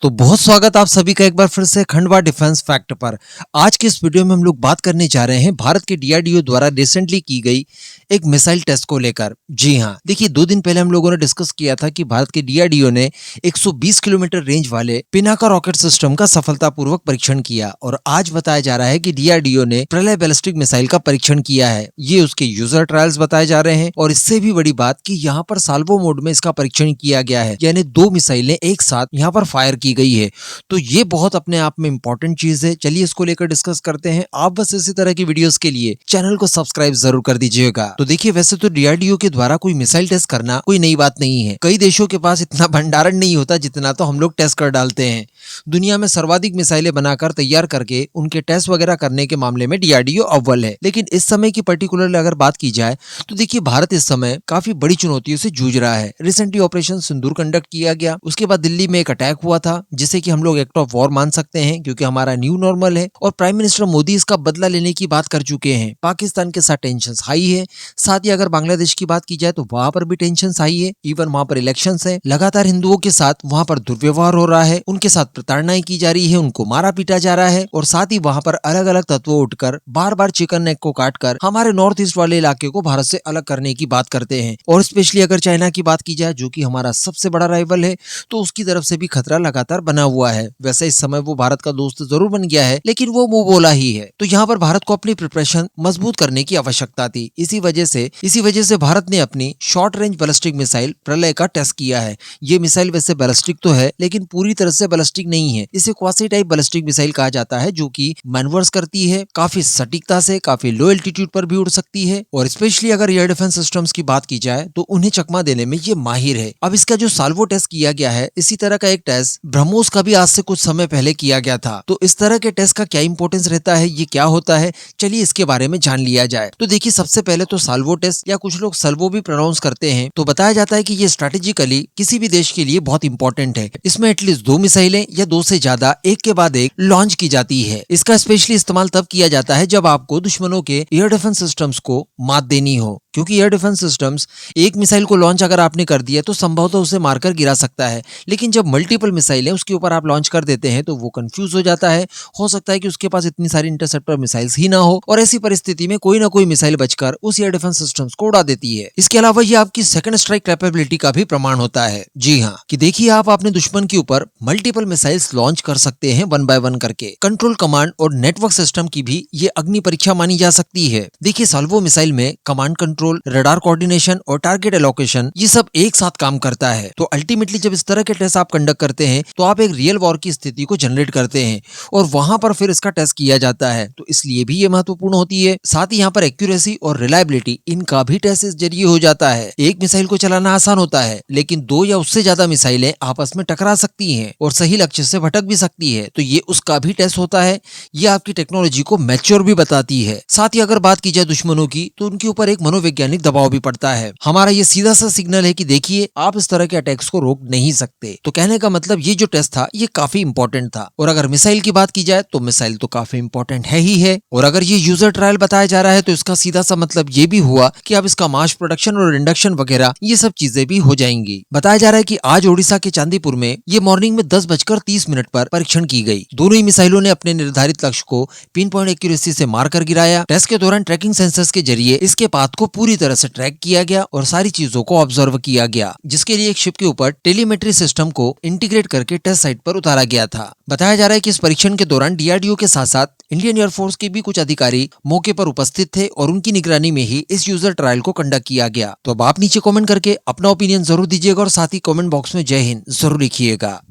तो बहुत स्वागत आप सभी का एक बार फिर से खंडवा डिफेंस फैक्ट पर। आज के इस वीडियो में हम लोग बात करने जा रहे हैं भारत के डीआरडीओ द्वारा रिसेंटली की गई एक मिसाइल टेस्ट को लेकर। जी हाँ, देखिए 2 दिन पहले हम लोगों ने डिस्कस किया था कि भारत के डीआरडीओ ने 120 किलोमीटर रेंज वाले पिनाका रॉकेट सिस्टम का सफलतापूर्वक परीक्षण किया और आज बताया जा रहा है कि डीआरडीओ ने प्रलय बैलिस्टिक मिसाइल का परीक्षण किया है। ये उसके यूजर ट्रायल्स बताए जा रहे हैं और इससे भी बड़ी बात कि यहाँ पर साल्वो मोड में इसका परीक्षण किया गया है, यानी 2 मिसाइलें एक साथ यहाँ पर फायर की गई है। तो ये बहुत अपने आप में इंपॉर्टेंट चीज है। चलिए इसको लेकर डिस्कस करते हैं। आप बस इसी तरह की वीडियोस के लिए चैनल को सब्सक्राइब जरूर कर दीजिएगा। तो देखिए, वैसे तो डीआरडीओ के द्वारा कोई मिसाइल टेस्ट करना कोई नई बात नहीं है। कई देशों के पास इतना भंडारण नहीं होता जितना तो हम लोग टेस्ट कर डालते हैं। दुनिया में सर्वाधिक मिसाइलें बनाकर तैयार करके उनके टेस्ट वगैरह करने के मामले में डीआरडीओ अव्वल है। लेकिन इस समय की पर्टिकुलरली अगर बात की जाए तो देखिए, भारत इस समय काफी बड़ी चुनौतियों से जूझ रहा है। रिसेंटली ऑपरेशन सिंदूर कंडक्ट किया गया, उसके बाद दिल्ली में एक अटैक हुआ था जिसे कि हम लोग एक्ट ऑफ वॉर मान सकते हैं क्योंकि हमारा न्यू नॉर्मल है और प्राइम मिनिस्टर मोदी इसका बदला लेने की बात कर चुके हैं। पाकिस्तान के साथ टेंशन हाई है। साथ ही अगर बांग्लादेश की बात की जाए तो वहां पर भी टेंशन हाई है। इवन वहां पर इलेक्शंस है, लगातार हिंदुओं के साथ वहां पर दुर्व्यवहार हो रहा है, उनके साथ प्रताड़नाएं की जा रही है, उनको मारा पीटा जा रहा है और साथ ही वहां पर अलग अलग तत्व उठकर बार बार चिकन नेक को काटकर हमारे नॉर्थ ईस्ट वाले इलाके को भारत से अलग करने की बात करते हैं। और स्पेशली अगर चाइना की बात की जाए जो कि हमारा सबसे बड़ा राइवल है, तो उसकी तरफ से भी खतरा लगातार बना हुआ है। वैसे इस समय वो भारत का दोस्त जरूर बन गया है, लेकिन वो मुंह बोला ही है। तो यहाँ पर भारत को अपनी प्रिपरेशन मजबूत करने की आवश्यकता थी। इसी वजह से भारत ने अपनी शॉर्ट रेंज बैलिस्टिक मिसाइल प्रलय का टेस्ट किया है। ये मिसाइल वैसे बैलिस्टिक तो है, लेकिन पूरी तरह से बैलिस्टिक नहीं है। इसे क्वासी टाइप बैलिस्टिक मिसाइल कहा जाता है, जो कि मैनवर्स करती है, काफी सटीकता से काफी लो एल्टीट्यूड पर भी उड़ सकती है और स्पेशली अगर एयर डिफेंस सिस्टम्स की बात की जाए तो उन्हें चकमा देने में ये माहिर है। अब इसका जो साल्वो टेस्ट किया गया है, इसी तरह का एक टेस्ट ब्रह्मोस का भी आज से कुछ समय पहले किया गया था। तो इस तरह के टेस्ट का क्या इंपॉर्टेंस रहता है, ये क्या होता है, चलिए इसके बारे में जान लिया जाए। तो देखिए, सबसे पहले तो साल्वो टेस्ट या कुछ लोग सल्वो भी प्रोनाउंस करते हैं, तो बताया जाता है कि ये स्ट्रेटेजिकली किसी भी देश के लिए बहुत इंपॉर्टेंट है। इसमें एटलीस्ट 2 मिसाइलें या 2 से ज्यादा एक के बाद एक लॉन्च की जाती है। इसका स्पेशली इस्तेमाल तब किया जाता है जब आपको दुश्मनों के एयर डिफेंस सिस्टम्स को मात देनी हो, क्योंकि एयर डिफेंस सिस्टम्स एक मिसाइल को लॉन्च अगर आपने कर दिया तो संभवतः उसे मारकर गिरा सकता है, लेकिन जब मल्टीपल मिसाइलें उसके ऊपर आप लॉन्च कर देते हैं तो वो कंफ्यूज हो जाता है। हो सकता है कि उसके पास इतनी सारी इंटरसेप्टर मिसाइल्स ही ना हो और ऐसी परिस्थिति में कोई ना कोई मिसाइल बचकर उस एयर डिफेंस सिस्टम्स को उड़ा देती है। इसके अलावा ये आपकी सेकंड स्ट्राइक कैपेबिलिटी का भी प्रमाण होता है। जी हाँ, कि देखिए, आप अपने दुश्मन के ऊपर मल्टीपल मिसाइल्स लॉन्च कर सकते हैं 1 बाय 1 करके। कंट्रोल कमांड और नेटवर्क सिस्टम की भी ये अग्नि परीक्षा मानी जा सकती है। देखिए, साल्वो मिसाइल में कमांड कंट्रोल, रडार कोऑर्डिनेशन और टारगेट एलोकेशन ये सब एक साथ काम करता है। तो अल्टीमेटली जब इस तरह के टेस्ट आप कंडक्ट करते हैं तो आप एक रियल वॉर की स्थिति को जनरेट करते हैं और वहां पर फिर इसका टेस्ट किया जाता है। तो इसलिए भी ये महत्वपूर्ण होती है। साथ ही यहाँ पर एक्यूरेसी और रिलायबिलिटी इनका भी टेस्ट इस जरिए हो जाता है। एक मिसाइल को चलाना आसान होता है, लेकिन 2 या उससे ज्यादा मिसाइलें आपस में टकरा सकती हैं और सही लक्ष्य से भटक भी सकती है, तो ये उसका भी टेस्ट होता है। ये आपकी टेक्नोलॉजी को मैच्योर भी बताती है। साथ ही अगर बात की जाए दुश्मनों की, तो उनके ऊपर एक मनोवैज्ञानिक दबाव भी पड़ता है। हमारा ये सीधा सा सिग्नल है कि देखिए, आप इस तरह के अटैक्स को रोक नहीं सकते। तो कहने का मतलब ये जो टेस्ट था ये काफी इंपॉर्टेंट था। और अगर मिसाइल की बात की जाए तो मिसाइल तो काफी इंपॉर्टेंट है ही है। और अगर ये यूजर ट्रायल बताया जा रहा है तो इसका सीधा सा मतलब ये भी हुआ कि अब इसका मास प्रोडक्शन और इंडक्शन वगैरह ये सब चीजें भी हो जाएंगी। बताया जा रहा है कि आज ओडिशा के चांदीपुर में ये मॉर्निंग में 10:30 पर परीक्षण की गई। दोनों ही मिसाइलों ने अपने निर्धारित लक्ष्य को पिन पॉइंट एक्यूरेसी से मारकर गिराया। टेस्ट के दौरान ट्रैकिंग सेंसर्स के जरिए इसके पाथ को पूरी तरह से ट्रैक किया गया और सारी चीजों को ऑब्जर्व किया गया, जिसके लिए एक शिप के ऊपर टेलीमेट्री सिस्टम को इंटीग्रेट करके टेस्ट साइट पर उतारा गया था। बताया जा रहा है कि इस परीक्षण के दौरान डीआरडीओ के साथ साथ इंडियन एयरफोर्स के भी कुछ अधिकारी मौके पर उपस्थित थे और उनकी निगरानी में ही इस यूजर ट्रायल को कंडक्ट किया गया। तो अब आप नीचे कमेंट करके अपना ओपिनियन जरूर दीजिएगा और साथ ही कमेंट बॉक्स में जय हिंद जरूर लिखिएगा।